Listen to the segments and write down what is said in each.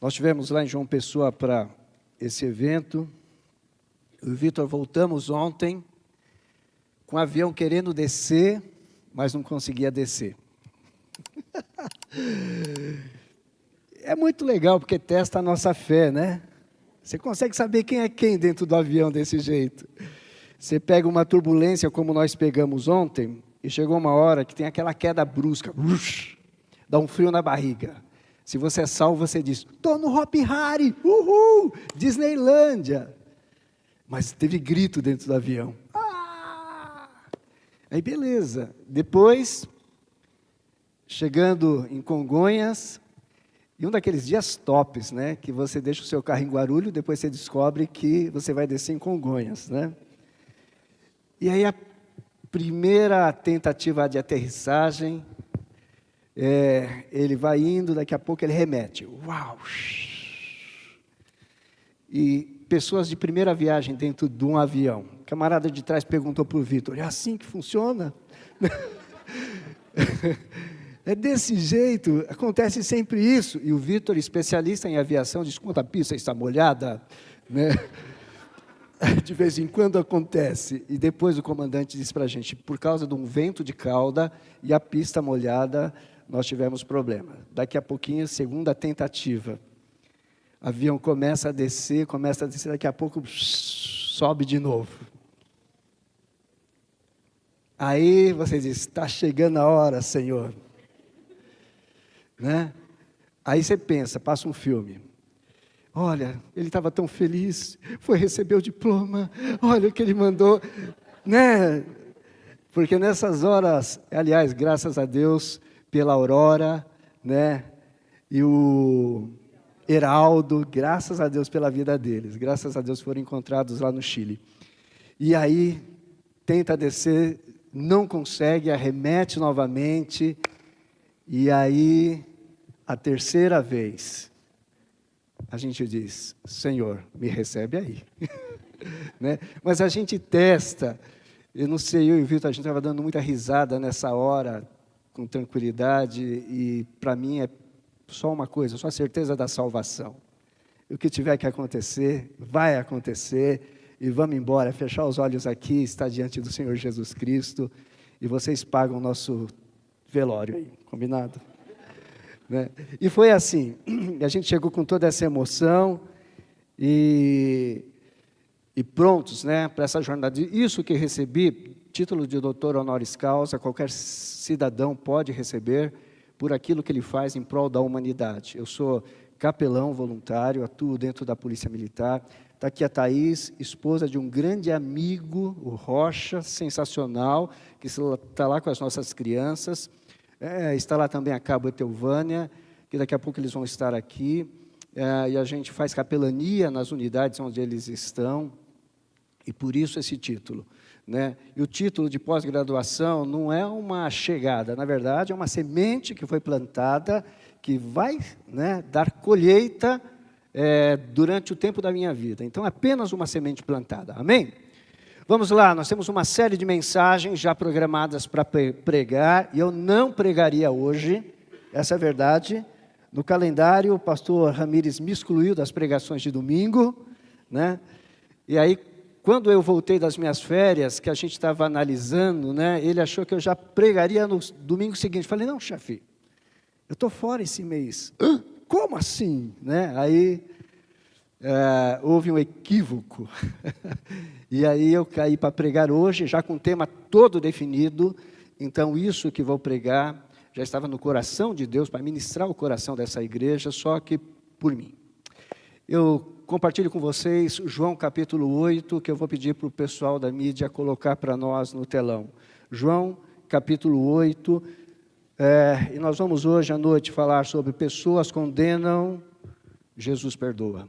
Nós estivemos lá em João Pessoa para esse evento. Eu e o Vitor voltamos ontem com o avião querendo descer, mas não conseguia descer. É muito legal, porque testa a nossa fé, né? Você consegue saber quem é quem dentro do avião desse jeito. Você pega uma turbulência como nós pegamos ontem, e chegou uma hora que tem aquela queda brusca, dá um frio na barriga. Se você é salvo, você diz, estou no Hopi Hari, uhul, Disneylândia. Mas teve grito dentro do avião. Aí beleza, depois, chegando em Congonhas, e um daqueles dias tops, né, que você deixa o seu carro em Guarulhos, depois você descobre que você vai descer em Congonhas, né? E aí a primeira tentativa de aterrissagem, ele vai indo, daqui a pouco ele remete. Uau! E pessoas de primeira viagem dentro de um avião. O camarada de trás perguntou para o Vitor, é assim que funciona? É desse jeito, acontece sempre isso. E o Vitor, especialista em aviação, diz, quando a pista está molhada, né? De vez em quando acontece. E depois o comandante disse para a gente, por causa de um vento de cauda e a pista molhada, nós tivemos problema. Daqui a pouquinho, segunda tentativa. O avião começa a descer, daqui a pouco sobe de novo. Aí você diz, está chegando a hora, Senhor. Né? Aí você pensa, passa um filme. Olha, ele estava tão feliz, foi receber o diploma, olha o que ele mandou, né? Porque nessas horas, aliás, graças a Deus, pela Aurora, né? E o Heraldo, graças a Deus pela vida deles, graças a Deus foram encontrados lá no Chile. E aí, tenta descer, não consegue, arremete novamente, e aí, a terceira vez, a gente diz, Senhor, me recebe aí. Né? Mas a gente testa, eu não sei, eu e o Vitor, a gente estava dando muita risada nessa hora, com tranquilidade, e para mim é só uma coisa, só a certeza da salvação. E o que tiver que acontecer, vai acontecer, e vamos embora, fechar os olhos aqui, estar diante do Senhor Jesus Cristo, e vocês pagam o nosso velório aí, combinado? Né? E foi assim, a gente chegou com toda essa emoção e prontos, né, para essa jornada. Isso que recebi, título de doutor honoris causa, qualquer cidadão pode receber por aquilo que ele faz em prol da humanidade. Eu sou capelão voluntário, atuo dentro da Polícia Militar. Está aqui a Thaís, esposa de um grande amigo, o Rocha, sensacional, que está lá com as nossas crianças. Está lá também a Cabo Etelvânia, que daqui a pouco eles vão estar aqui, e a gente faz capelania nas unidades onde eles estão, e por isso esse título. Né? E o título de pós-graduação não é uma chegada, na verdade é uma semente que foi plantada, que vai, né, dar colheita durante o tempo da minha vida. Então é apenas uma semente plantada, amém? Vamos lá, nós temos uma série de mensagens já programadas para pregar, e eu não pregaria hoje, essa é a verdade. No calendário, o pastor Ramires me excluiu das pregações de domingo, né? E aí, quando eu voltei das minhas férias, que a gente estava analisando, né, ele achou que eu já pregaria no domingo seguinte. Falei, não, chefe, eu estou fora esse mês. Como assim? Né? Aí, houve um equívoco. E aí eu caí para pregar hoje, já com o tema todo definido. Então, isso que vou pregar já estava no coração de Deus, para ministrar o coração dessa igreja, só que por mim. Eu compartilho com vocês João capítulo 8, que eu vou pedir para o pessoal da mídia colocar para nós no telão. João capítulo 8, e nós vamos hoje à noite falar sobre pessoas condenam, Jesus perdoa.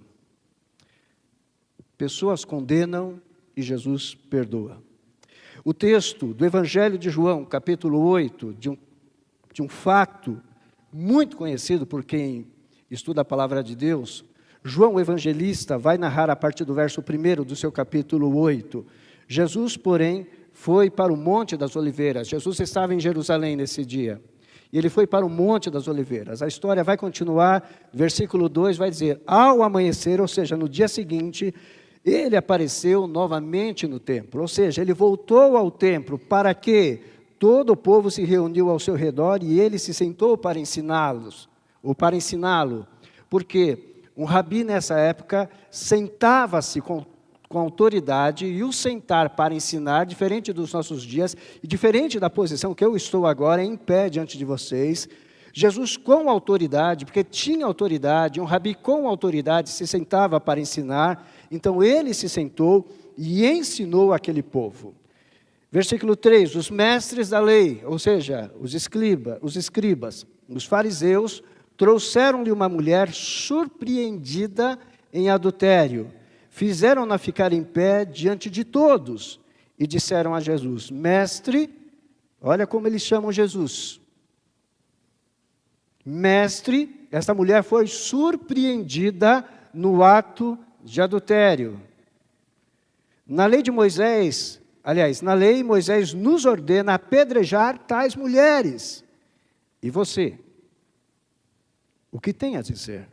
Pessoas condenam e Jesus perdoa. O texto do Evangelho de João, capítulo 8, de um fato muito conhecido por quem estuda a palavra de Deus, João o evangelista vai narrar a partir do verso 1 do seu capítulo 8. Jesus, porém, foi para o Monte das Oliveiras. Jesus estava em Jerusalém nesse dia. e ele foi para o Monte das Oliveiras. A história vai continuar, versículo 2 vai dizer: ao amanhecer, ou seja, no dia seguinte, ele apareceu novamente no templo, ou seja, ele voltou ao templo para que todo o povo se reuniu ao seu redor e ele se sentou para ensiná-los, ou para ensiná-lo, porque um rabi nessa época sentava-se com autoridade, e o sentar para ensinar, diferente dos nossos dias, e diferente da posição que eu estou agora em pé diante de vocês, Jesus com autoridade, porque tinha autoridade, um rabi com autoridade se sentava para ensinar, então ele se sentou e ensinou aquele povo. Versículo 3, os mestres da lei, ou seja, os escribas, os fariseus, trouxeram-lhe uma mulher surpreendida em adultério. Fizeram-na ficar em pé diante de todos e disseram a Jesus: mestre, olha como eles chamam Jesus. Mestre, esta mulher foi surpreendida no ato de adultério. Na lei de Moisés, na lei Moisés nos ordena apedrejar tais mulheres. E você? O que tem a dizer?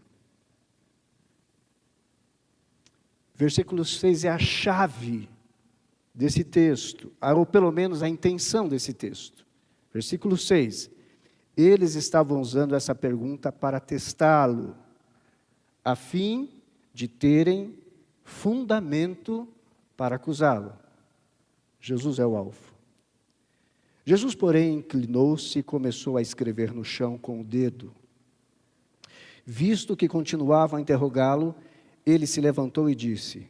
Versículo 6 é a chave desse texto, ou pelo menos a intenção desse texto. Versículo 6. Eles estavam usando essa pergunta para testá-lo, a fim de terem fundamento para acusá-lo. Jesus é o alvo. Jesus, porém, inclinou-se e começou a escrever no chão com o dedo. Visto que continuavam a interrogá-lo, ele se levantou e disse: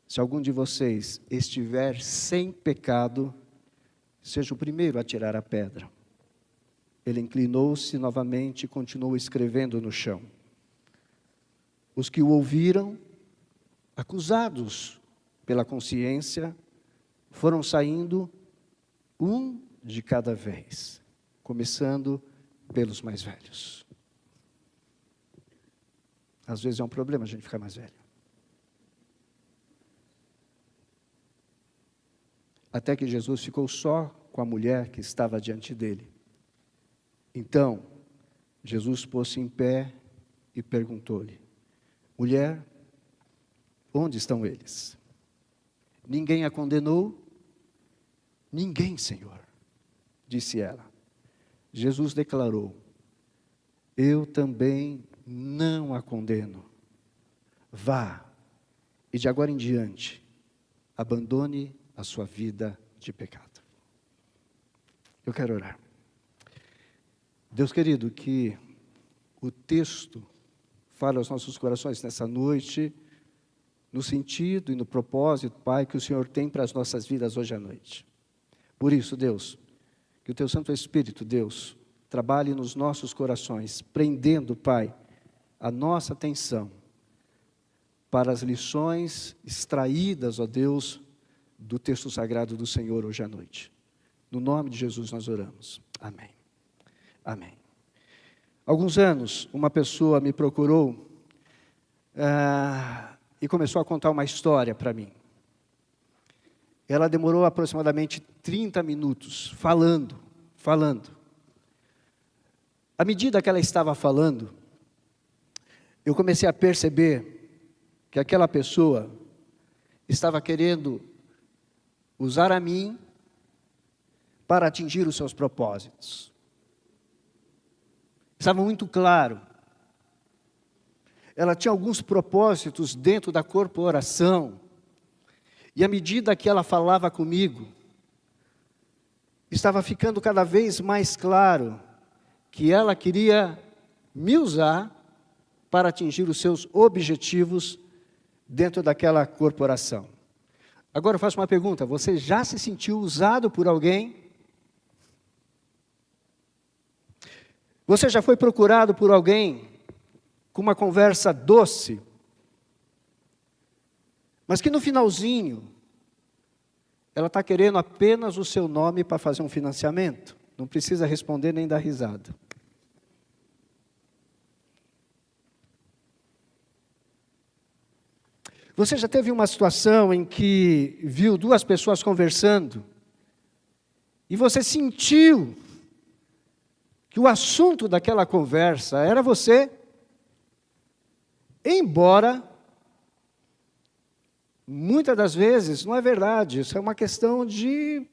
se algum de vocês estiver sem pecado, seja o primeiro a tirar a pedra. Ele inclinou-se novamente e continuou escrevendo no chão. Os que o ouviram, acusados pela consciência, foram saindo um de cada vez, começando pelos mais velhos. Às vezes é um problema a gente ficar mais velho. Até que Jesus ficou só com a mulher que estava diante dele. Então, Jesus pôs-se em pé e perguntou-lhe: mulher, onde estão eles? Ninguém a condenou? Ninguém, Senhor, disse ela. Jesus declarou: eu também não a condeno. Vá, e de agora em diante, abandone a sua vida de pecado. Eu quero orar. Deus querido, que o texto fale aos nossos corações nessa noite, no sentido e no propósito, Pai, que o Senhor tem para as nossas vidas hoje à noite. Por isso, Deus, que o Teu Santo Espírito, Deus, trabalhe nos nossos corações, prendendo, Pai, a nossa atenção para as lições extraídas, ó Deus, do texto sagrado do Senhor hoje à noite. No nome de Jesus nós oramos. Amém. Amém. Alguns anos, uma pessoa me procurou e começou a contar uma história para mim. Ela demorou aproximadamente 30 minutos falando. À medida que ela estava falando, eu comecei a perceber que aquela pessoa estava querendo usar a mim para atingir os seus propósitos. Estava muito claro. Ela tinha alguns propósitos dentro da corporação. E à medida que ela falava comigo, estava ficando cada vez mais claro que ela queria me usar para atingir os seus objetivos dentro daquela corporação. Agora eu faço uma pergunta: você já se sentiu usado por alguém? Você já foi procurado por alguém com uma conversa doce, mas que no finalzinho ela está querendo apenas o seu nome para fazer um financiamento? Não precisa responder nem dar risada. Você já teve uma situação em que viu duas pessoas conversando e você sentiu que o assunto daquela conversa era você, embora muitas das vezes não é verdade, isso é uma questão de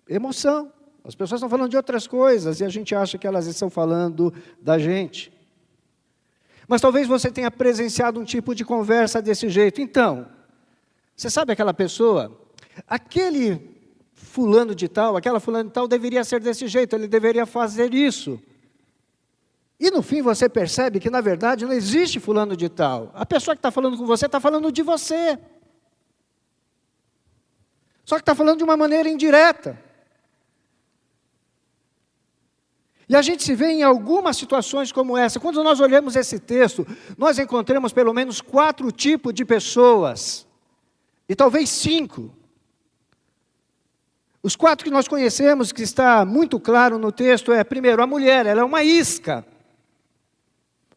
emoção. As pessoas estão falando de outras coisas e a gente acha que elas estão falando da gente. Mas talvez você tenha presenciado um tipo de conversa desse jeito. Então, você sabe aquela pessoa, aquele fulano de tal, aquela fulana de tal deveria ser desse jeito, ele deveria fazer isso. E no fim você percebe que na verdade não existe fulano de tal. A pessoa que está falando com você está falando de você. Só que está falando de uma maneira indireta. E a gente se vê em algumas situações como essa. Quando nós olhamos esse texto, nós encontramos pelo menos 4 tipos de pessoas. E talvez 5. Os 4 que nós conhecemos, que está muito claro no texto, primeiro, a mulher, ela é uma isca.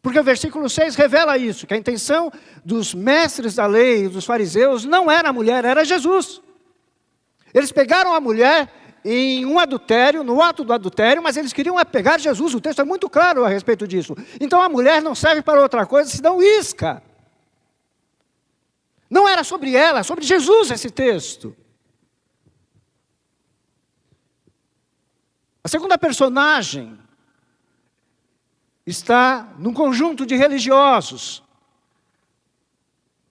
Porque o versículo 6 revela isso, que a intenção dos mestres da lei, dos fariseus, não era a mulher, era Jesus. Eles pegaram a mulher em um adultério, no ato do adultério, mas eles queriam pegar Jesus, o texto é muito claro a respeito disso. Então a mulher não serve para outra coisa, senão isca. Não era sobre ela, sobre Jesus esse texto. A segunda personagem está num conjunto de religiosos,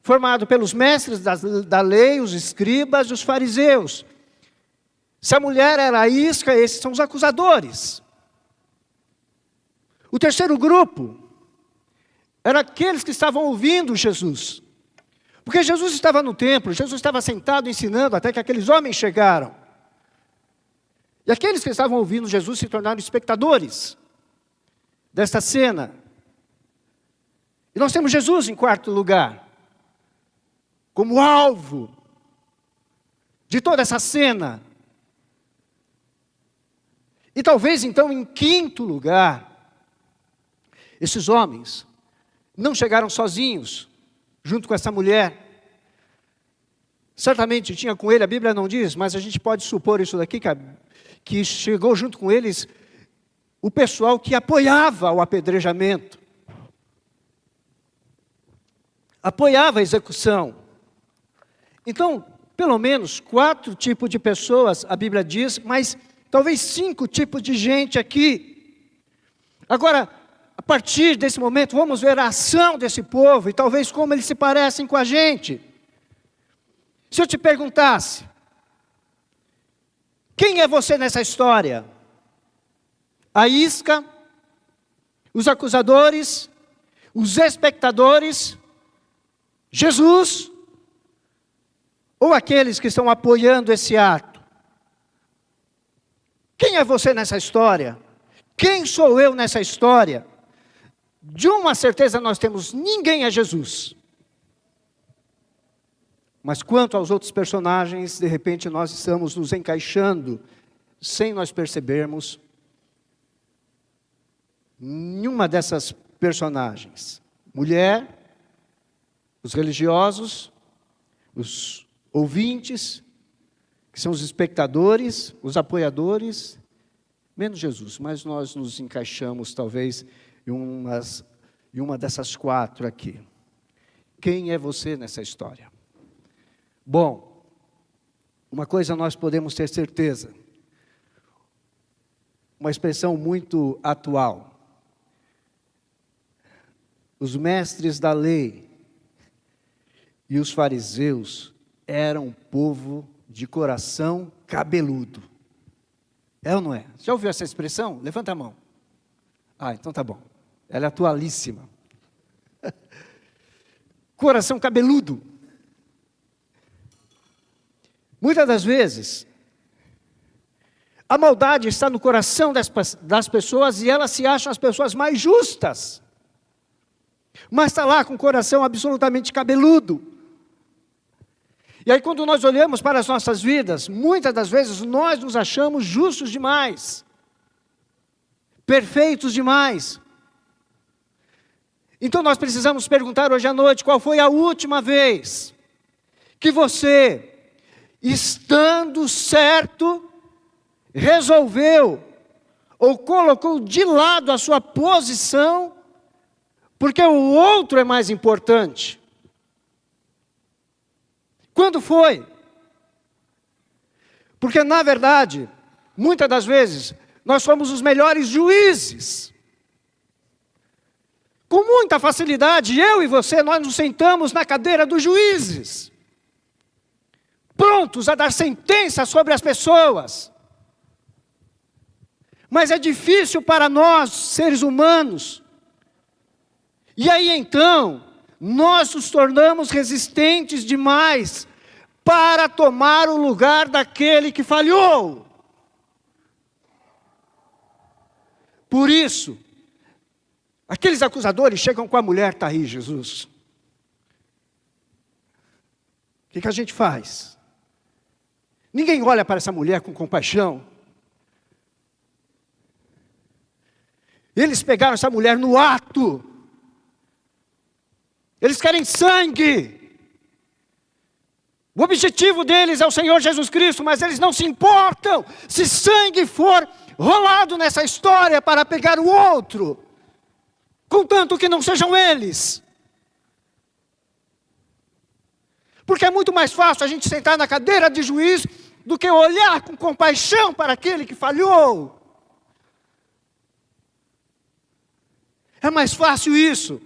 formado pelos mestres da lei, os escribas e os fariseus. Se a mulher era a isca, esses são os acusadores. O terceiro grupo era aqueles que estavam ouvindo Jesus. Porque Jesus estava no templo, Jesus estava sentado ensinando até que aqueles homens chegaram. E aqueles que estavam ouvindo Jesus se tornaram espectadores desta cena. E nós temos Jesus em quarto lugar, como alvo de toda essa cena. E talvez então em quinto lugar, esses homens não chegaram sozinhos, junto com essa mulher. Certamente tinha com ele, a Bíblia não diz, mas a gente pode supor isso daqui, que chegou junto com eles o pessoal que apoiava o apedrejamento, apoiava a execução. Então, pelo menos 4 tipos de pessoas, a Bíblia diz, mas talvez 5 tipos de gente aqui. Agora, a partir desse momento, vamos ver a ação desse povo e talvez como eles se parecem com a gente. Se eu te perguntasse, quem é você nessa história? A isca, os acusadores, os espectadores, Jesus, ou aqueles que estão apoiando esse ato? Quem é você nessa história? Quem sou eu nessa história? De uma certeza nós temos, ninguém é Jesus. Mas quanto aos outros personagens, de repente nós estamos nos encaixando, sem nós percebermos, nenhuma dessas personagens. Mulher, os religiosos, os ouvintes, que são os espectadores, os apoiadores, menos Jesus, mas nós nos encaixamos talvez em uma dessas 4 aqui. Quem é você nessa história? Bom, uma coisa nós podemos ter certeza, uma expressão muito atual. Os mestres da lei e os fariseus eram um povo de coração cabeludo. É ou não é? Já ouviu essa expressão? Levanta a mão. Então tá bom. Ela é atualíssima. Coração cabeludo. Muitas das vezes, a maldade está no coração das pessoas e elas se acham as pessoas mais justas. Mas está lá com o coração absolutamente cabeludo. E aí quando nós olhamos para as nossas vidas, muitas das vezes nós nos achamos justos demais. Perfeitos demais. Então nós precisamos perguntar hoje à noite, qual foi a última vez que você, estando certo, resolveu ou colocou de lado a sua posição, porque o outro é mais importante. Quando foi? Porque, na verdade, muitas das vezes, nós somos os melhores juízes. Com muita facilidade, eu e você, nós nos sentamos na cadeira dos juízes, prontos a dar sentença sobre as pessoas. Mas é difícil para nós, seres humanos. E aí então, nós nos tornamos resistentes demais para tomar o lugar daquele que falhou. Por isso, aqueles acusadores chegam com a mulher, está aí Jesus. O que a gente faz? Ninguém olha para essa mulher com compaixão. Eles pegaram essa mulher no ato. Eles querem sangue. O objetivo deles é o Senhor Jesus Cristo, mas eles não se importam se sangue for rolado nessa história para pegar o outro, contanto que não sejam eles. Porque é muito mais fácil a gente sentar na cadeira de juiz do que olhar com compaixão para aquele que falhou. É mais fácil isso.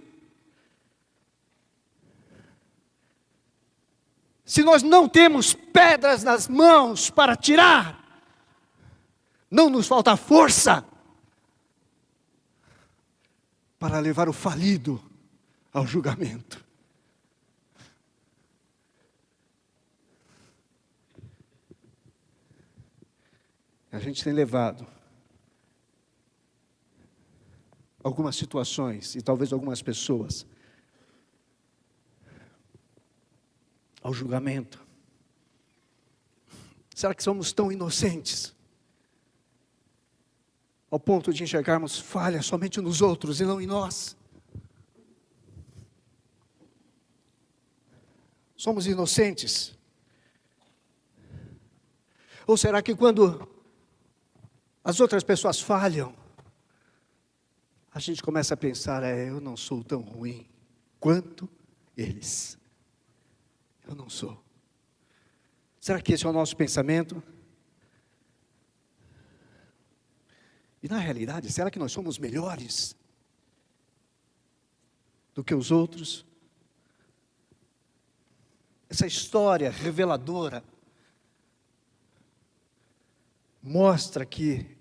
Se nós não temos pedras nas mãos para tirar, não nos falta força para levar o falido ao julgamento. A gente tem levado algumas situações e talvez algumas pessoas ao julgamento. Será que somos tão inocentes ao ponto de enxergarmos falha somente nos outros e não em nós? Somos inocentes? Ou será que quando as outras pessoas falham, a gente começa a pensar, eu não sou tão ruim quanto eles. Eu não sou. Será que esse é o nosso pensamento? E na realidade, será que nós somos melhores do que os outros? Essa história reveladora mostra que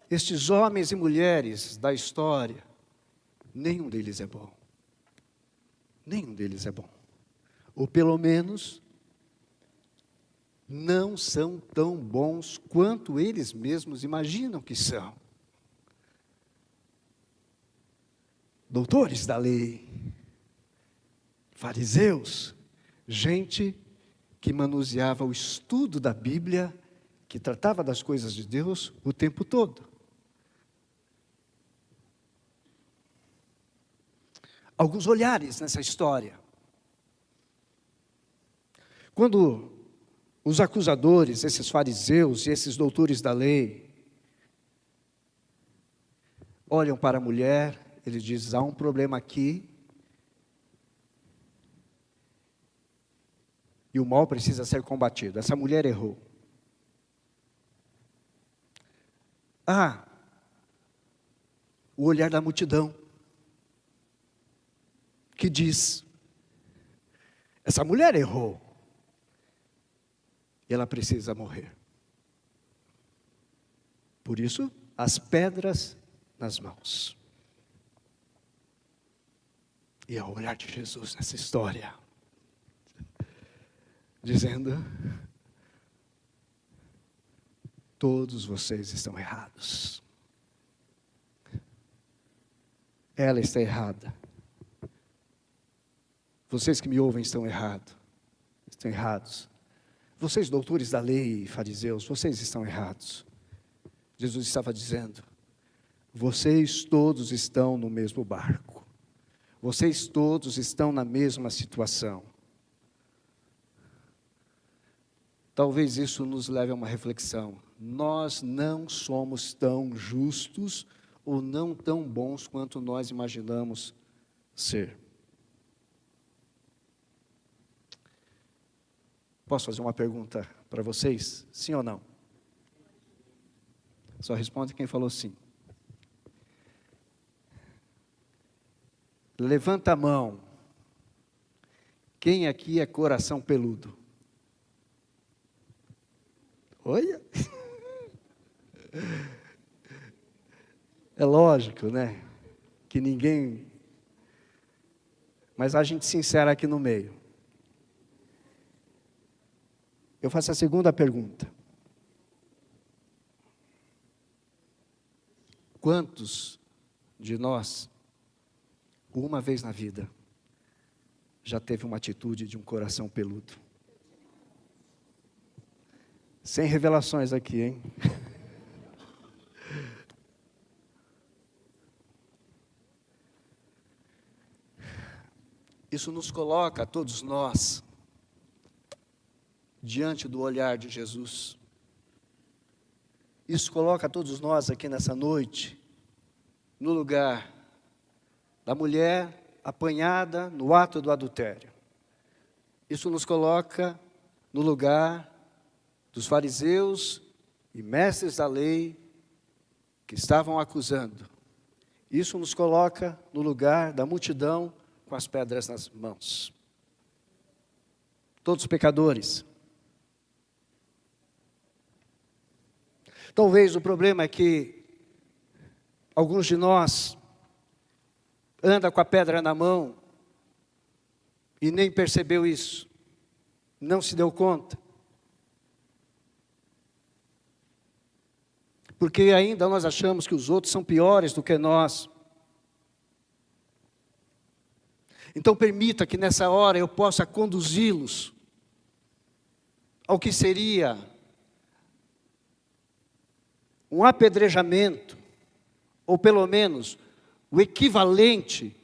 estes homens e mulheres da história, nenhum deles é bom. Nenhum deles é bom. Ou pelo menos, não são tão bons quanto eles mesmos imaginam que são. Doutores da lei, fariseus, gente que manuseava o estudo da Bíblia, que tratava das coisas de Deus o tempo todo. Alguns olhares nessa história. Quando os acusadores, esses fariseus e esses doutores da lei, olham para a mulher, eles dizem, há um problema aqui, e o mal precisa ser combatido. Essa mulher errou. O olhar da multidão, que diz, essa mulher errou, e ela precisa morrer. Por isso, as pedras nas mãos. E é o olhar de Jesus nessa história, dizendo, todos vocês estão errados. Ela está errada. Vocês que me ouvem estão errados. Estão errados. Vocês, doutores da lei e fariseus, vocês estão errados. Jesus estava dizendo, vocês todos estão no mesmo barco. Vocês todos estão na mesma situação. talvez isso nos leve a uma reflexão. Nós não somos tão justos ou não tão bons quanto nós imaginamos ser. Posso fazer uma pergunta para vocês? Sim ou não? Só responde quem falou sim. Levanta a mão. Quem aqui é coração peludo? Olha! É lógico, né? Que ninguém... Mas a gente sincera aqui no meio. Eu faço a segunda pergunta. Quantos de nós, uma vez na vida, já teve uma atitude de um coração peludo? Sem revelações aqui, hein? Isso nos coloca, todos nós, diante do olhar de Jesus. Isso coloca todos nós aqui nessa noite, no lugar da mulher apanhada no ato do adultério. Isso nos coloca no lugar dos fariseus e mestres da lei que estavam acusando. Isso nos coloca no lugar da multidão com as pedras nas mãos. Todos pecadores. Talvez o problema é que alguns de nós andam com a pedra na mão e nem percebeu isso, não se deu conta. Porque ainda nós achamos que os outros são piores do que nós. Então permita que nessa hora eu possa conduzi-los ao que seria um apedrejamento, ou pelo menos o equivalente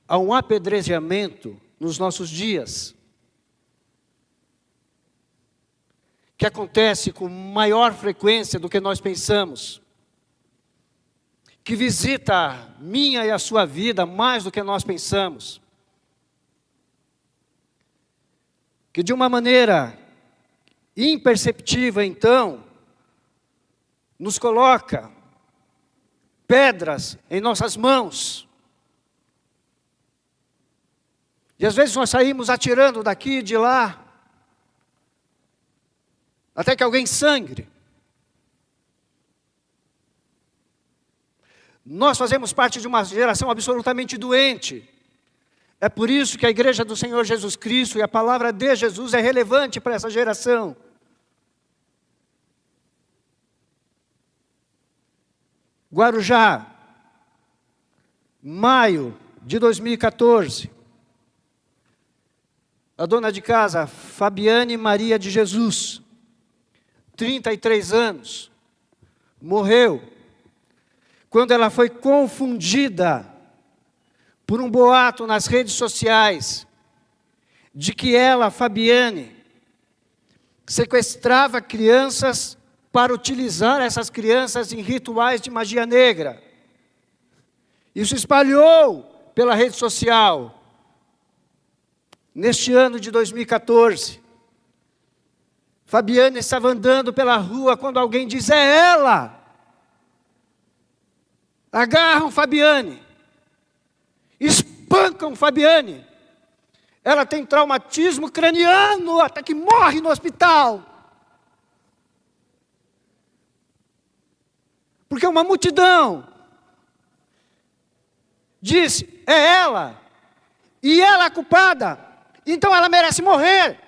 a um apedrejamento nos nossos dias, que acontece com maior frequência do que nós pensamos, que visita a minha e a sua vida mais do que nós pensamos, que de uma maneira imperceptível, então, nos coloca pedras em nossas mãos. E às vezes nós saímos atirando daqui e de lá, até que alguém sangre. Nós fazemos parte de uma geração absolutamente doente. É por isso que a igreja do Senhor Jesus Cristo e a palavra de Jesus é relevante para essa geração. Guarujá, maio de 2014. A dona de casa, Fabiane Maria de Jesus, 33 anos, morreu quando ela foi confundida por um boato nas redes sociais de que ela, Fabiane, sequestrava crianças para utilizar essas crianças em rituais de magia negra. Isso espalhou pela rede social. Neste ano de 2014, Fabiane estava andando pela rua quando alguém diz: é ela! Agarram Fabiane, espancam Fabiane. Ela tem traumatismo craniano, até que morre no hospital. Porque uma multidão disse: é ela, e ela é a culpada, então ela merece morrer.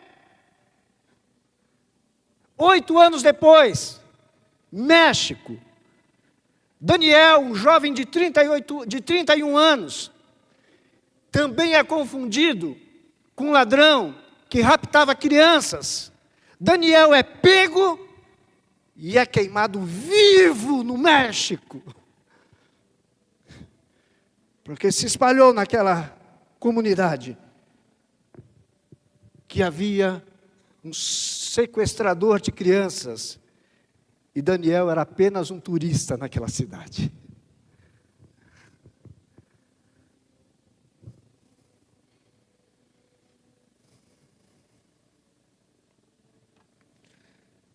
8 anos depois, México, Daniel, um jovem de 31 anos, também é confundido com um ladrão que raptava crianças. Daniel é pego e é queimado vivo no México. Porque se espalhou naquela comunidade que havia um sequestrador de crianças. E Daniel era apenas um turista naquela cidade.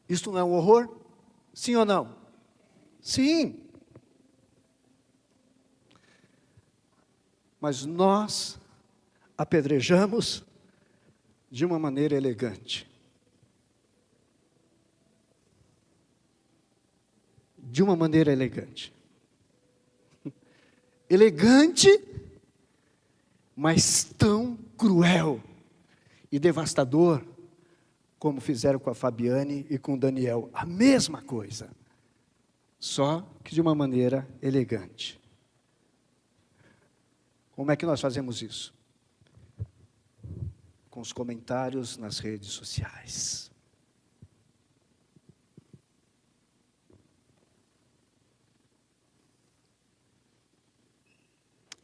Isto não é um horror? Sim ou não? Sim. Mas nós apedrejamos de uma maneira elegante. De uma maneira elegante. Elegante, mas tão cruel e devastador, como fizeram com a Fabiane e com o Daniel. A mesma coisa, só que de uma maneira elegante. Como é que nós fazemos isso? Com os comentários nas redes sociais.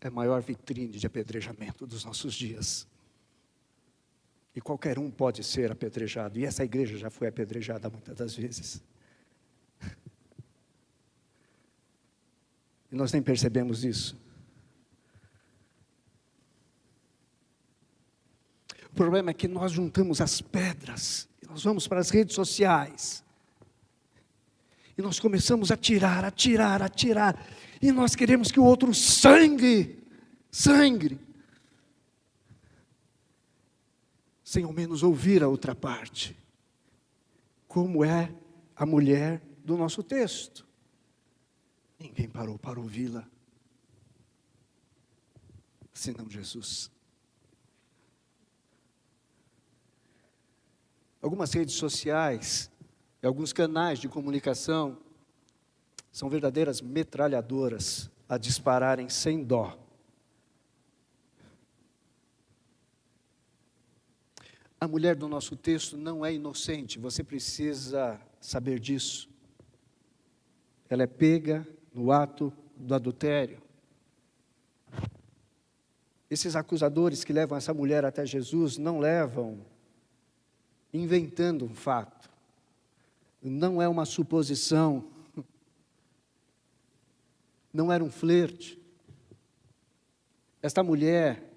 É a maior vitrine de apedrejamento dos nossos dias. E qualquer um pode ser apedrejado. E essa igreja já foi apedrejada muitas das vezes. E nós nem percebemos isso. O problema é que nós juntamos as pedras. E nós vamos para as redes sociais. E nós começamos a tirar. E nós queremos que o outro sangre. Sem ao menos ouvir a outra parte. Como é a mulher do nosso texto. Ninguém parou para ouvi-la. Senão Jesus. Algumas redes sociais e alguns canais de comunicação são verdadeiras metralhadoras a dispararem sem dó. A mulher do nosso texto não é inocente, você precisa saber disso. Ela é pega no ato do adultério. Esses acusadores que levam essa mulher até Jesus não levam inventando um fato. Não é uma suposição. Não era um flerte. Esta mulher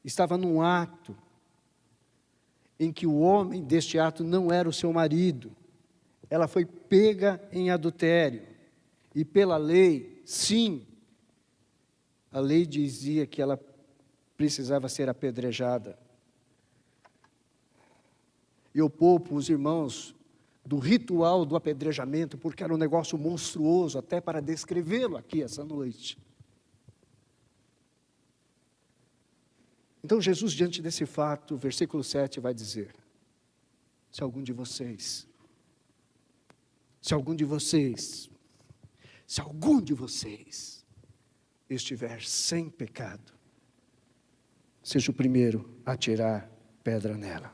estava num ato em que o homem deste ato não era o seu marido. Ela foi pega em adultério. E pela lei, sim, a lei dizia que ela precisava ser apedrejada. Eu poupo os irmãos do ritual do apedrejamento, porque era um negócio monstruoso, até para descrevê-lo aqui essa noite. Então Jesus, diante desse fato, versículo 7 vai dizer: se algum de vocês estiver sem pecado, seja o primeiro a tirar pedra nela.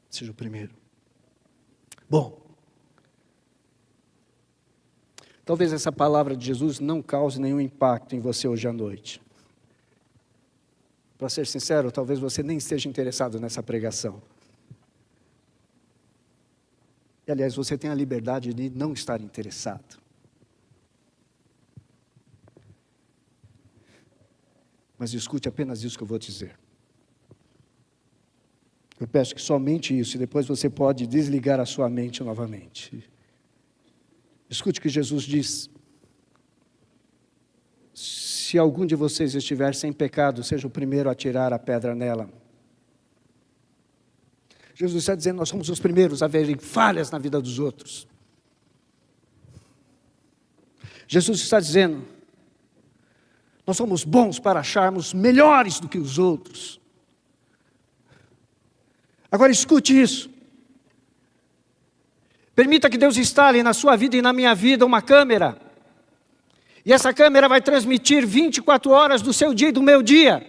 Seja o primeiro. Bom, talvez essa palavra de Jesus não cause nenhum impacto em você hoje à noite. Para ser sincero, talvez você nem esteja interessado nessa pregação. E, aliás, você tem a liberdade de não estar interessado. Mas escute apenas isso que eu vou dizer. Eu peço que somente isso, e depois você pode desligar a sua mente novamente. Escute o que Jesus diz. Se algum de vocês estiver sem pecado, seja o primeiro a tirar a pedra nela. Jesus está dizendo, nós somos os primeiros a verem falhas na vida dos outros. Jesus está dizendo, nós somos bons para acharmos melhores do que os outros. Agora escute isso. Permita que Deus instale na sua vida e na minha vida uma câmera. E essa câmera vai transmitir 24 horas do seu dia e do meu dia.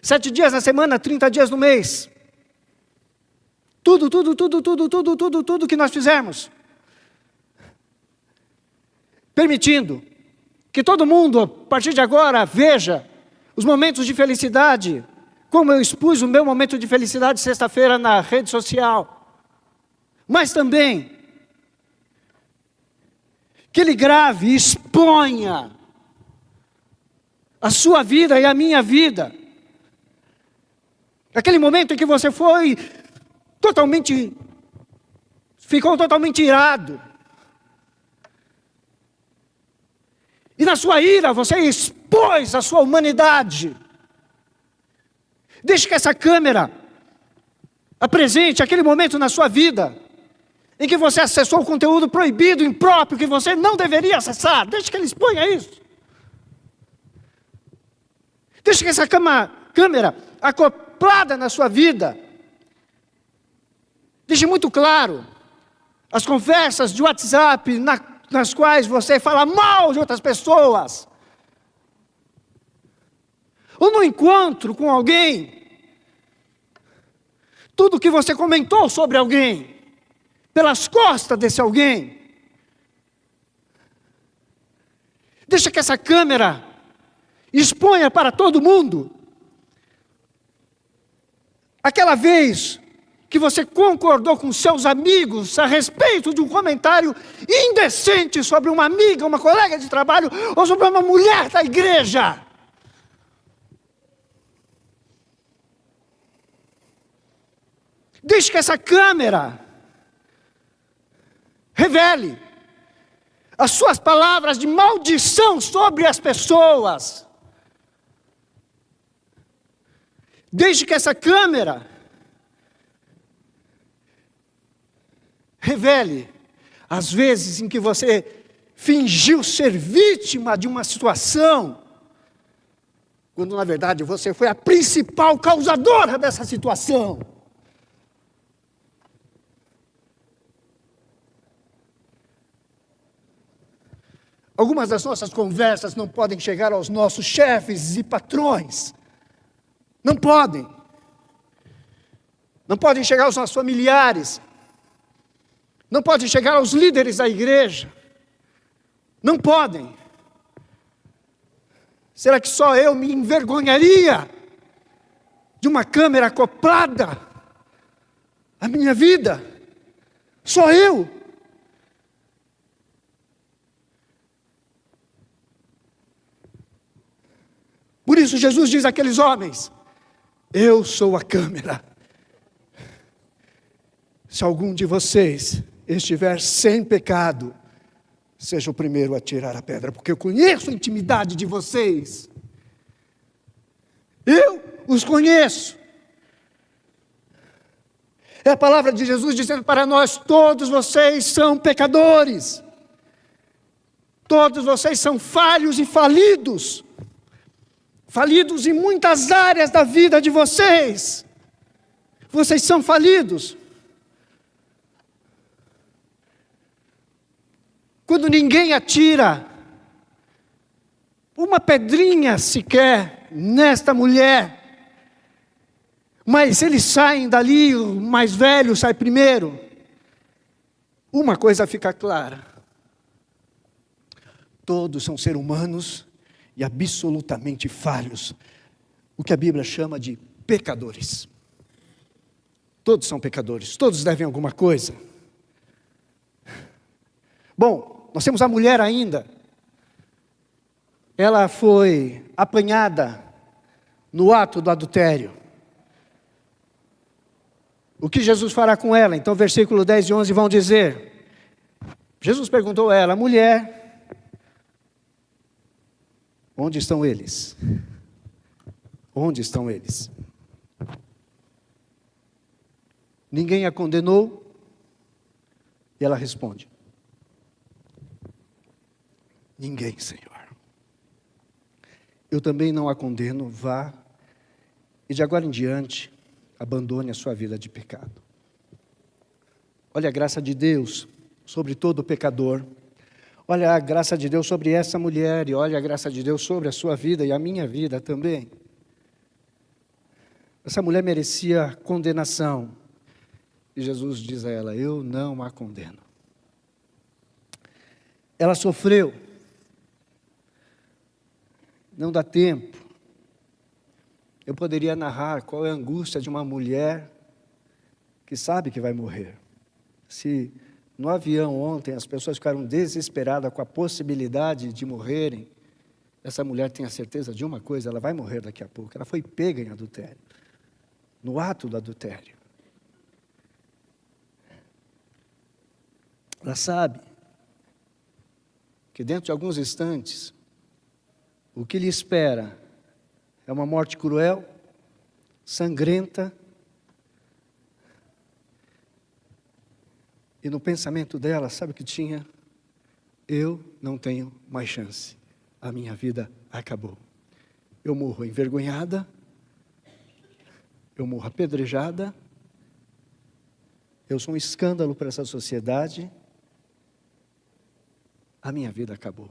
7 dias na semana, 30 dias no mês. Tudo que nós fizermos. Permitindo que todo mundo, a partir de agora, veja os momentos de felicidade, como eu expus o meu momento de felicidade sexta-feira na rede social, mas também que ele grave e exponha a sua vida e a minha vida. Aquele momento em que você ficou totalmente irado. E na sua ira você expôs a sua humanidade. Deixe que essa câmera apresente aquele momento na sua vida em que você acessou o conteúdo proibido, impróprio, que você não deveria acessar. Deixe que ele exponha isso. Deixe que essa câmera acoplada na sua vida deixe muito claro as conversas de WhatsApp nas quais você fala mal de outras pessoas. Ou no encontro com alguém, tudo que você comentou sobre alguém, pelas costas desse alguém. Deixa que essa câmera exponha para todo mundo aquela vez que você concordou com seus amigos a respeito de um comentário indecente sobre uma amiga, uma colega de trabalho, ou sobre uma mulher da igreja. Deixe que essa câmera revele as suas palavras de maldição sobre as pessoas. Deixe que essa câmera revele as vezes em que você fingiu ser vítima de uma situação, quando na verdade você foi a principal causadora dessa situação. Algumas das nossas conversas não podem chegar aos nossos chefes e patrões. Não podem. Não podem chegar aos nossos familiares. Não podem chegar aos líderes da igreja. Não podem. Será que só eu me envergonharia de uma câmera acoplada à minha vida? Só eu? Por isso Jesus diz àqueles homens: eu sou a câmera. Se algum de vocês estiver sem pecado, seja o primeiro a tirar a pedra, porque eu conheço a intimidade de vocês. Eu os conheço. É a palavra de Jesus dizendo para nós: todos vocês são pecadores. Todos vocês são falhos e falidos. Falidos em muitas áreas da vida de vocês. Vocês são falidos. Quando ninguém atira uma pedrinha sequer nesta mulher, mas eles saem dali, o mais velho sai primeiro, uma coisa fica clara: todos são seres humanos e absolutamente falhos, o que a Bíblia chama de pecadores. Todos são pecadores, todos devem alguma coisa. Bom, nós temos a mulher ainda. Ela foi apanhada no ato do adultério. O que Jesus fará com ela? Então, versículo 10 e 11 vão dizer: Jesus perguntou a ela: mulher, onde estão eles? Onde estão eles? Ninguém a condenou? E ela responde: ninguém, Senhor. Eu também não a condeno. Vá e de agora em diante abandone a sua vida de pecado. Olha a graça de Deus sobre todo pecador. Olha a graça de Deus sobre essa mulher, e olha a graça de Deus sobre a sua vida e a minha vida também. Essa mulher merecia condenação, e Jesus diz a ela: eu não a condeno. Ela sofreu. Não dá tempo Eu poderia narrar qual é a angústia de uma mulher que sabe que vai morrer. Se no avião ontem as pessoas ficaram desesperadas com a possibilidade de morrerem, essa mulher tem a certeza de uma coisa: ela vai morrer daqui a pouco. Ela foi pega em adultério, no ato do adultério. Ela sabe que dentro de alguns instantes, o que lhe espera é uma morte cruel, sangrenta, e no pensamento dela, sabe o que tinha? Eu não tenho mais chance, a minha vida acabou. Eu morro envergonhada, eu morro apedrejada, eu sou um escândalo para essa sociedade, a minha vida acabou.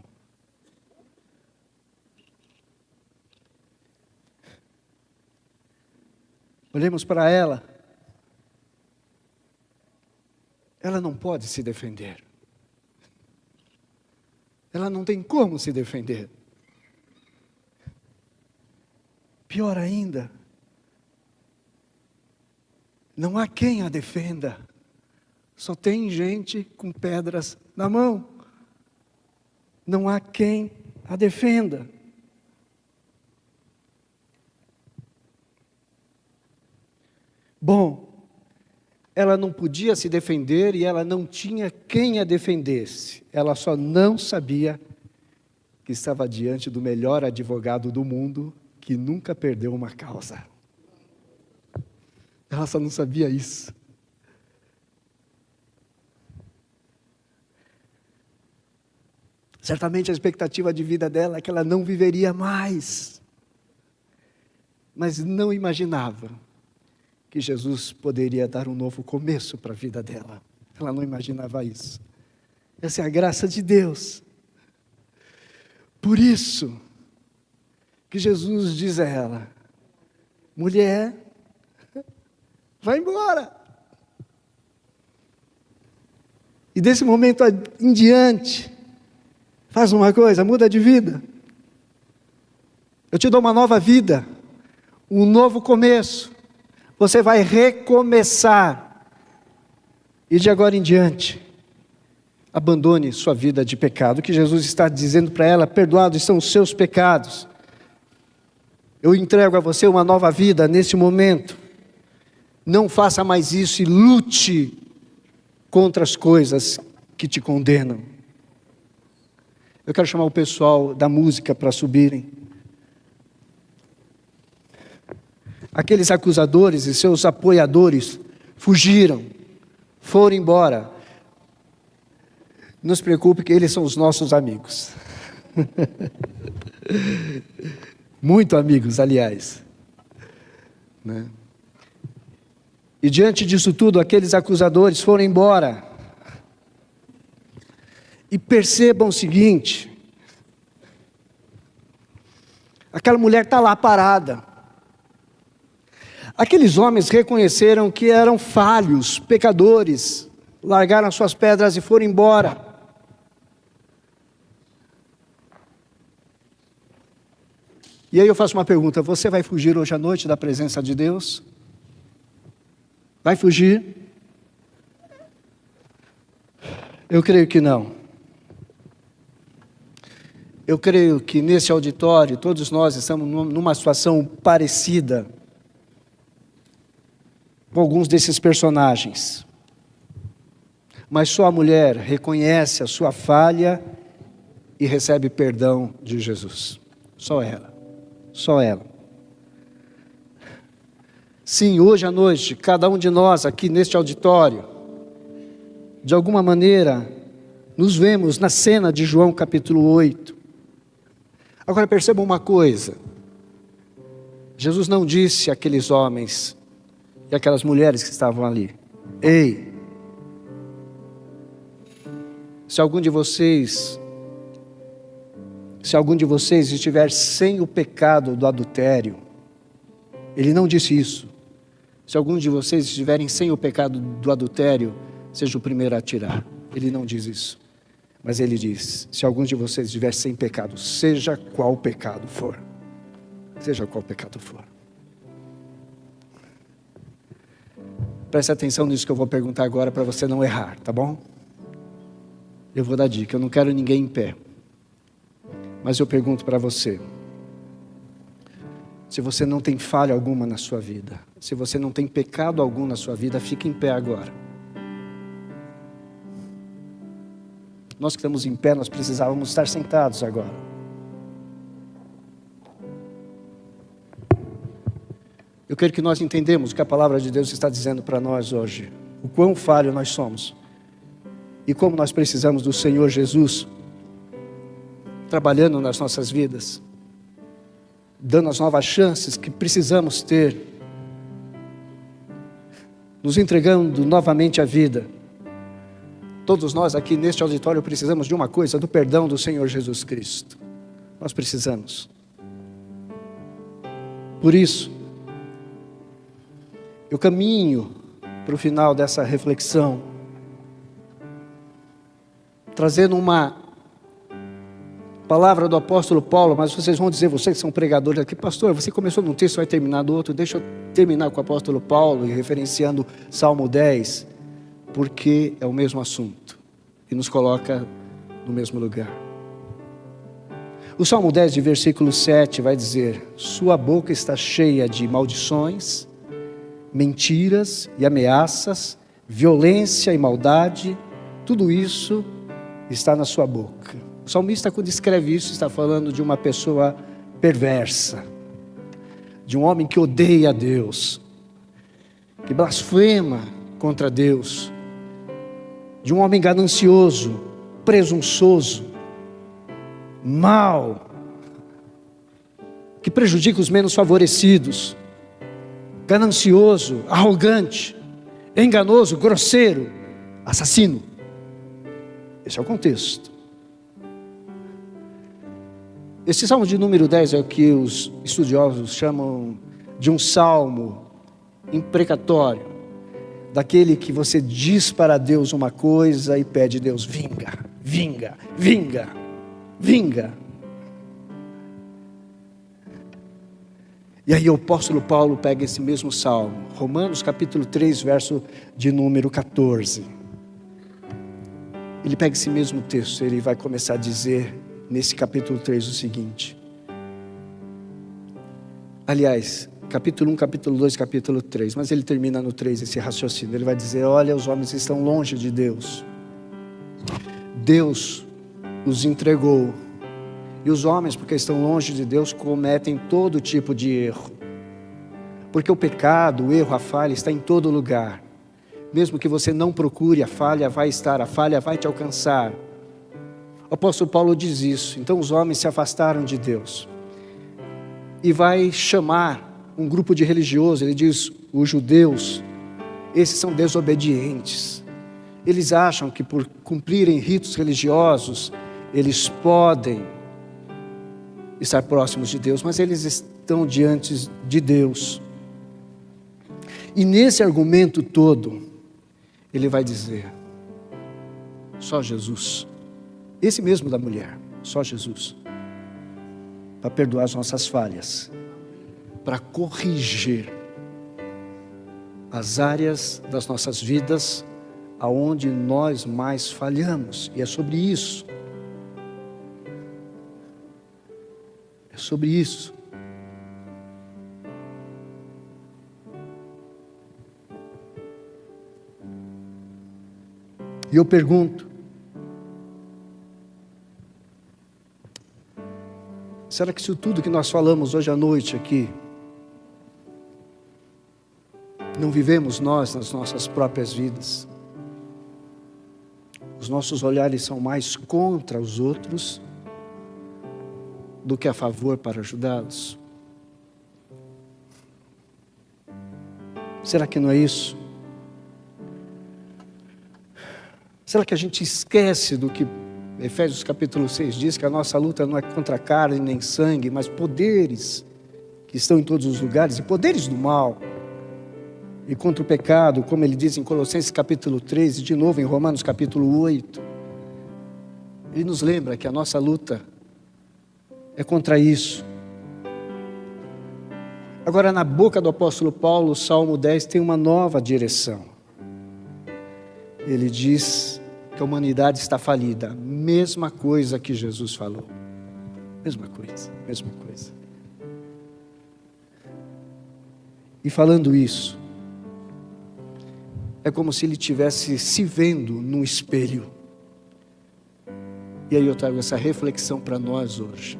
Olhemos para ela. Ela não pode se defender. Ela não tem como se defender. Pior ainda, não há quem a defenda. Só tem gente com pedras na mão. Não há quem a defenda. Bom, ela não podia se defender e ela não tinha quem a defendesse. Ela só não sabia que estava diante do melhor advogado do mundo, que nunca perdeu uma causa. Ela só não sabia isso. Certamente a expectativa de vida dela é que ela não viveria mais. Mas não imaginava que Jesus poderia dar um novo começo para a vida dela. Ela não imaginava isso. Essa é a graça de Deus. Por isso que Jesus diz a ela: mulher, vai embora. E desse momento em diante, faz uma coisa, muda de vida. Eu te dou uma nova vida, um novo começo. Você vai recomeçar. E de agora em diante, abandone sua vida de pecado. O que Jesus está dizendo para ela: perdoados são os seus pecados. Eu entrego a você uma nova vida neste momento. Não faça mais isso e lute contra as coisas que te condenam. Eu quero chamar o pessoal da música para subirem. Aqueles acusadores e seus apoiadores fugiram, foram embora. Não se preocupe que eles são os nossos amigos. Muito amigos, aliás. Né? E diante disso tudo, aqueles acusadores foram embora. E percebam o seguinte: aquela mulher está lá parada. Aqueles homens reconheceram que eram falhos, pecadores, largaram as suas pedras e foram embora. E aí eu faço uma pergunta: você vai fugir hoje à noite da presença de Deus? Vai fugir? Eu creio que não. Eu creio que nesse auditório, todos nós estamos numa situação parecida com alguns desses personagens. Mas só a mulher reconhece a sua falha e recebe perdão de Jesus. Só ela. Só ela. Sim, hoje à noite, cada um de nós aqui neste auditório, de alguma maneira, nos vemos na cena de João capítulo 8. Agora percebam uma coisa: Jesus não disse àqueles homens e aquelas mulheres que estavam ali: ei, se algum de vocês estiver sem o pecado do adultério, ele não disse isso. Se algum de vocês estiverem sem o pecado do adultério, seja o primeiro a atirar. Ele não diz isso. Mas ele diz: se algum de vocês estiver sem pecado, seja qual pecado for. Seja qual pecado for. Preste atenção nisso que eu vou perguntar agora para você não errar, tá bom? Eu vou dar dica, eu não quero ninguém em pé. Mas eu pergunto para você. Se você não tem falha alguma na sua vida, se você não tem pecado algum na sua vida, fique em pé agora. Nós que estamos em pé, nós precisávamos estar sentados agora. Eu quero que nós entendamos o que a palavra de Deus está dizendo para nós hoje. O quão falho nós somos. E como nós precisamos do Senhor Jesus trabalhando nas nossas vidas, dando as novas chances que precisamos ter, nos entregando novamente a vida. Todos nós aqui neste auditório precisamos de uma coisa, do perdão do Senhor Jesus Cristo. Nós precisamos. Por isso, eu caminho para o final dessa reflexão, trazendo uma palavra do apóstolo Paulo, mas vocês vão dizer, vocês que são pregadores aqui, pastor, você começou num texto, vai terminar do outro, deixa eu terminar com o apóstolo Paulo, referenciando Salmo 10, porque é o mesmo assunto, e nos coloca no mesmo lugar. O Salmo 10, de versículo 7, vai dizer, sua boca está cheia de maldições, mentiras e ameaças, violência e maldade, tudo isso está na sua boca. O salmista, quando escreve isso, está falando de uma pessoa perversa, de um homem que odeia a Deus, que blasfema contra Deus, de um homem ganancioso, presunçoso, mau, que prejudica os menos favorecidos, ganancioso, arrogante, enganoso, grosseiro, assassino. Esse é o contexto. Esse salmo de número 10 é o que os estudiosos chamam de um salmo imprecatório, daquele que você diz para Deus uma coisa e pede, Deus, vinga, vinga, vinga, vinga. E aí o apóstolo Paulo pega esse mesmo salmo, Romanos capítulo 3, verso de número 14. Ele pega esse mesmo texto, ele vai começar a dizer nesse capítulo 3 o seguinte. Aliás, capítulo 1, capítulo 2, capítulo 3, mas ele termina no 3 esse raciocínio. Ele vai dizer, olha, os homens estão longe de Deus. Deus os entregou. E os homens, porque estão longe de Deus, cometem todo tipo de erro. Porque o pecado, o erro, a falha está em todo lugar. Mesmo que você não procure, a falha vai estar, a falha vai te alcançar. O apóstolo Paulo diz isso. Então os homens se afastaram de Deus. E vai chamar um grupo de religiosos, ele diz, os judeus, esses são desobedientes. Eles acham que por cumprirem ritos religiosos, eles podem estar próximos de Deus, mas eles estão diante de Deus. E nesse argumento todo, ele vai dizer, só Jesus, esse mesmo da mulher, só Jesus, para perdoar as nossas falhas, para corrigir as áreas das nossas vidas aonde nós mais falhamos, e é sobre isso. É sobre isso. E eu pergunto, será que isso tudo que nós falamos hoje à noite aqui, não vivemos nós nas nossas próprias vidas? Os nossos olhares são mais contra os outros do que a favor para ajudá-los? Será que não é isso? Será que a gente esquece do que Efésios capítulo 6 diz, que a nossa luta não é contra carne nem sangue, mas poderes que estão em todos os lugares, e poderes do mal, e contra o pecado, como ele diz em Colossenses capítulo 3, e de novo em Romanos capítulo 8. Ele nos lembra que a nossa luta é contra isso. Agora, na boca do apóstolo Paulo, o Salmo 10 tem uma nova direção. Ele diz que a humanidade está falida. Mesma coisa que Jesus falou. Mesma coisa, mesma coisa. E falando isso, é como se ele estivesse se vendo num espelho. E aí eu trago essa reflexão para nós hoje.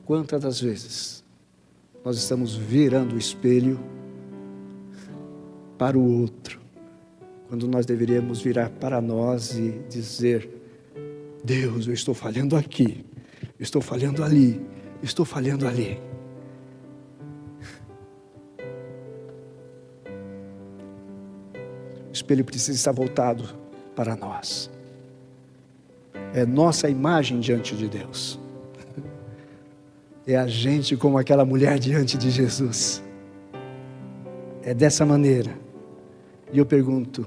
Quantas das vezes nós estamos virando o espelho para o outro, quando nós deveríamos virar para nós e dizer: Deus, eu estou falhando aqui, eu estou falhando ali, eu estou falhando ali. O espelho precisa estar voltado para nós. É nossa imagem diante de Deus. É a gente como aquela mulher diante de Jesus. É dessa maneira. E eu pergunto: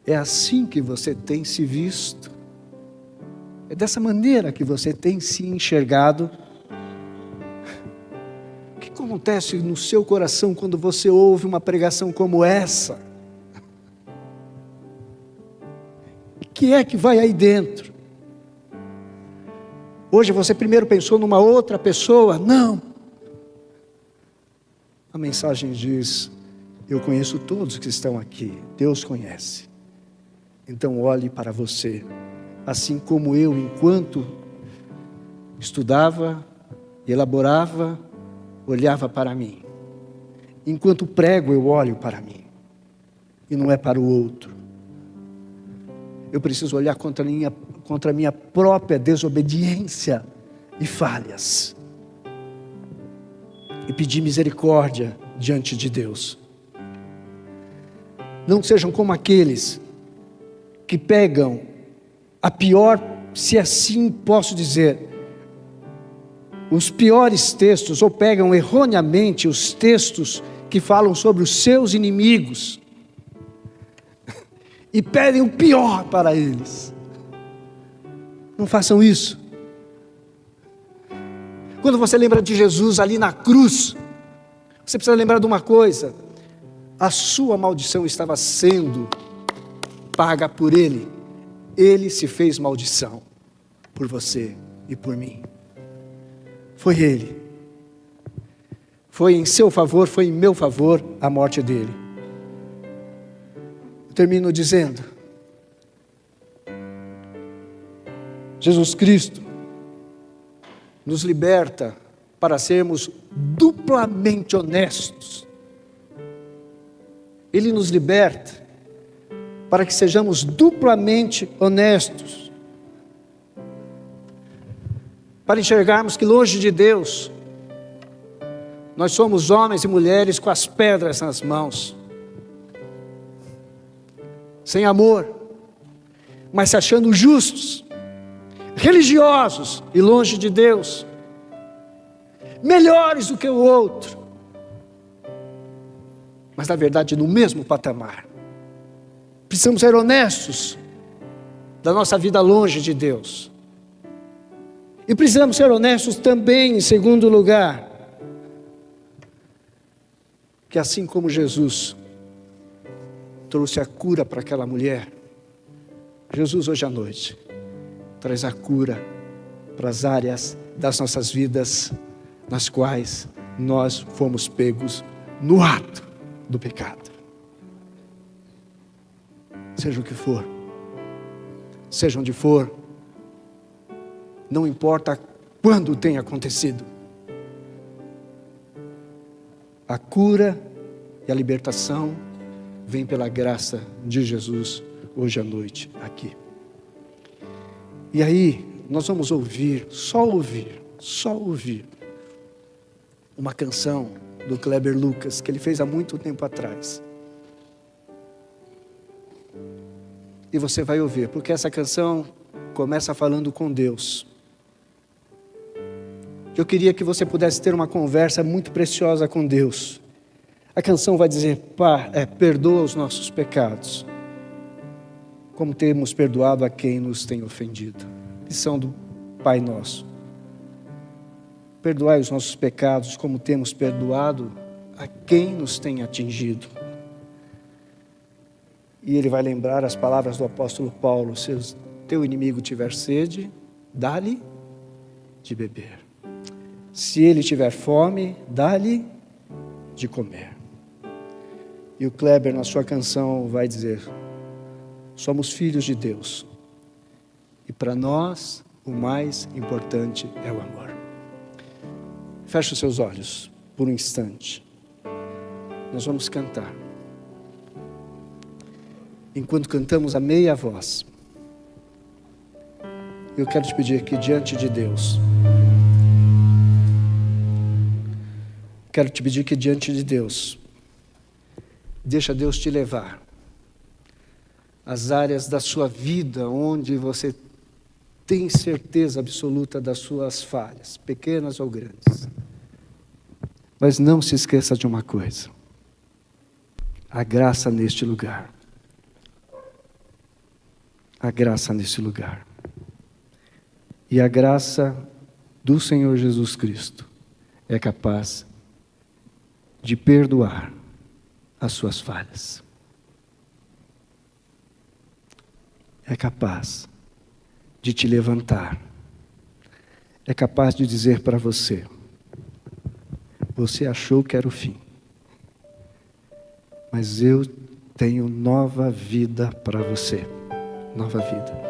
é assim que você tem se visto? É dessa maneira que você tem se enxergado? O que acontece no seu coração quando você ouve uma pregação como essa? O que é que vai aí dentro? Hoje você primeiro pensou numa outra pessoa? Não. A mensagem diz: eu conheço todos que estão aqui. Deus conhece. Então olhe para você. Assim como eu, enquanto estudava, elaborava, olhava para mim. Enquanto prego, eu olho para mim. E não é para o outro. Eu preciso olhar contra a minha própria desobediência e falhas. E pedir misericórdia diante de Deus. Não sejam como aqueles que pegam a pior, se assim posso dizer, os piores textos, ou pegam erroneamente os textos que falam sobre os seus inimigos, e pedem o pior para eles. Não façam isso. Quando você lembra de Jesus ali na cruz, você precisa lembrar de uma coisa: a sua maldição estava sendo paga por Ele. Ele se fez maldição por você e por mim. Foi Ele. Foi em seu favor, foi em meu favor a morte dele. Eu termino dizendo: Jesus Cristo nos liberta para sermos duplamente honestos. Ele nos liberta para que sejamos duplamente honestos, para enxergarmos que longe de Deus, nós somos homens e mulheres com as pedras nas mãos, sem amor, mas se achando justos, religiosos e longe de Deus, melhores do que o outro, mas na verdade no mesmo patamar. Precisamos ser honestos da nossa vida longe de Deus. E precisamos ser honestos também, em segundo lugar, que assim como Jesus trouxe a cura para aquela mulher, Jesus hoje à noite traz a cura para as áreas das nossas vidas nas quais nós fomos pegos no ato do pecado. Seja o que for, seja onde for, não importa quando tenha acontecido, a cura e a libertação vem pela graça de Jesus hoje à noite aqui. E aí nós vamos ouvir, só ouvir uma canção do Kleber Lucas que ele fez há muito tempo atrás. E você vai ouvir, porque essa canção começa falando com Deus. Eu queria que você pudesse ter uma conversa muito preciosa com Deus. A canção vai dizer: perdoa os nossos pecados, como temos perdoado a quem nos tem ofendido. Lição do Pai Nosso. perdoai os nossos pecados, como temos perdoado a quem nos tem atingido. E ele vai lembrar as palavras do apóstolo Paulo: se o teu inimigo tiver sede, dá-lhe de beber. Se ele tiver fome, dá-lhe de comer. E o Kleber, na sua canção, vai dizer: somos filhos de Deus, e para nós o mais importante é o amor. Feche os seus olhos por um instante. Nós vamos cantar. Enquanto cantamos a meia voz, eu quero te pedir que diante de Deus, deixa Deus te levar às áreas da sua vida onde você tem certeza absoluta das suas falhas, pequenas ou grandes. Mas não se esqueça de uma coisa: a graça neste lugar. A graça nesse lugar. E a graça do Senhor Jesus Cristo é capaz de perdoar as suas falhas. É capaz de te levantar. É capaz de dizer para você: você achou que era o fim, mas eu tenho nova vida para você. Nova vida.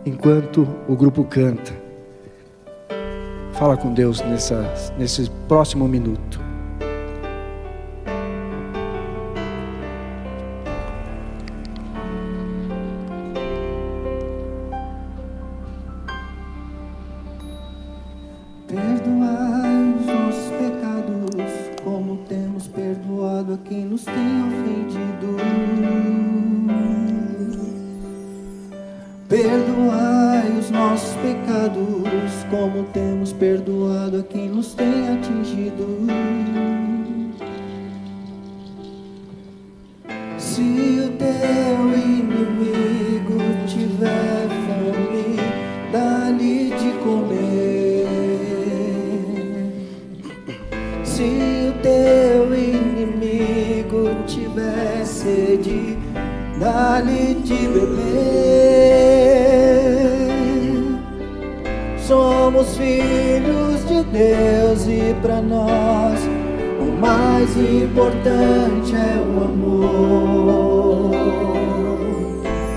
Enquanto o grupo canta, fala com Deus nesse próximo minuto. Perdoai os nossos pecados, como temos perdoado a quem nos tem ofendido. Perdoai os nossos pecados, como temos perdoado a quem nos tem atingido. Se o teu inimigo tiver fome, dá-lhe de comer. Se o teu inimigo tiver sede, dá-lhe de beber. Somos filhos de Deus e para nós o mais importante é o amor.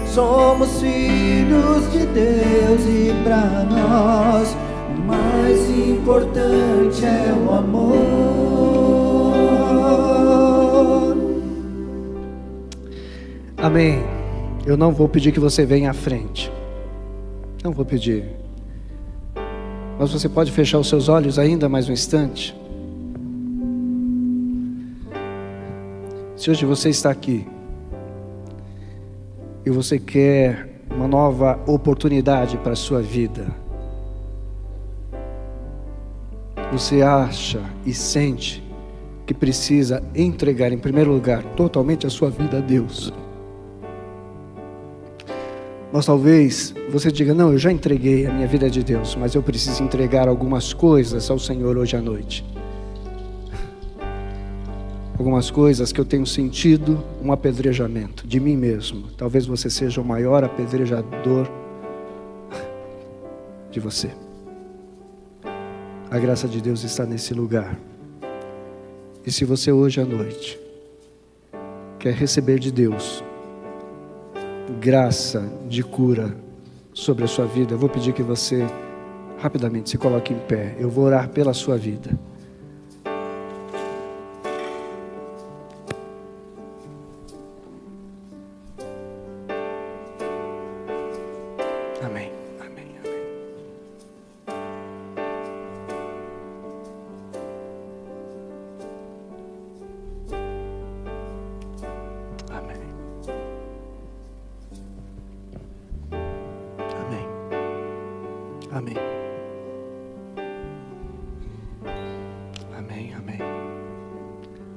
Somos filhos de Deus e para nós o mais importante é o amor. Amém. Eu não vou pedir que você venha à frente. Não vou pedir. Mas você pode fechar os seus olhos ainda mais um instante. Se hoje você está aqui e você quer uma nova oportunidade para a sua vida, você acha e sente que precisa entregar em primeiro lugar totalmente a sua vida a Deus. Mas talvez você diga: não, eu já entreguei a minha vida a Deus, mas eu preciso entregar algumas coisas ao Senhor hoje à noite. Algumas coisas que eu tenho sentido um apedrejamento de mim mesmo. Talvez você seja o maior apedrejador de você. A graça de Deus está nesse lugar. E se você hoje à noite quer receber de Deus graça de cura sobre a sua vida, eu vou pedir que você rapidamente se coloque em pé. Eu vou orar pela sua vida. Amém, amém, amém. Amém. Amém. Amém. Amém, amém.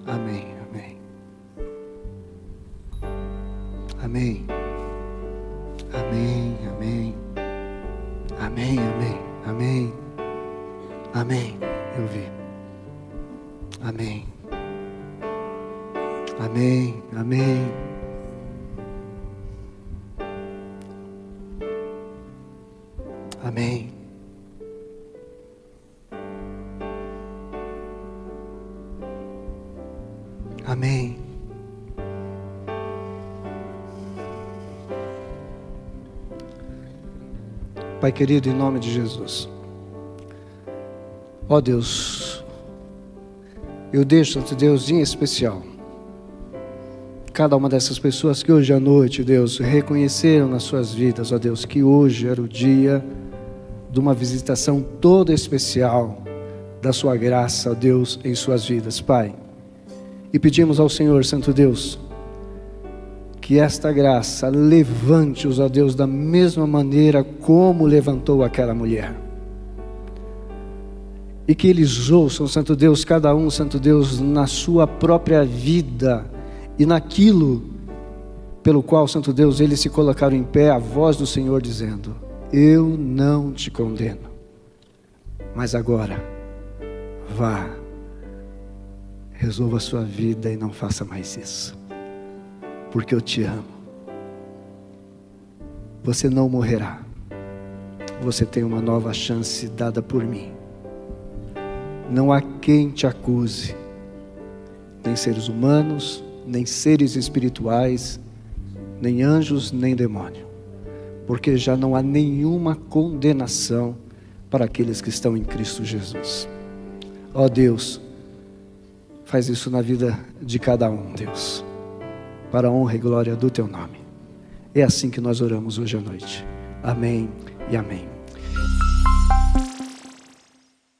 Amém, amém. Amém. Amém, amém. Amém, amém, amém. Amém. Eu vi. Amém. Amém. Amém. Amém. Amém. Pai querido, em nome de Jesus. Ó Deus, eu deixo ante Deus em especial cada uma dessas pessoas que hoje à noite, Deus, reconheceram nas suas vidas, ó Deus, que hoje era o dia de uma visitação toda especial da sua graça, ó Deus, em suas vidas, Pai. E pedimos ao Senhor, Santo Deus, que esta graça levante-os, ó Deus, da mesma maneira como levantou aquela mulher. E que eles ouçam, Santo Deus, cada um, Santo Deus, na sua própria vida e naquilo pelo qual, Santo Deus, eles se colocaram em pé, a voz do Senhor dizendo: eu não te condeno, mas agora, vá, resolva a sua vida e não faça mais isso, porque eu te amo. Você não morrerá, você tem uma nova chance dada por mim. Não há quem te acuse, nem seres humanos, nem seres espirituais, nem anjos, nem demônio, porque já não há nenhuma condenação para aqueles que estão em Cristo Jesus. Ó Deus, faz isso na vida de cada um, Deus, para a honra e glória do teu nome. É assim que nós oramos hoje à noite. Amém e amém.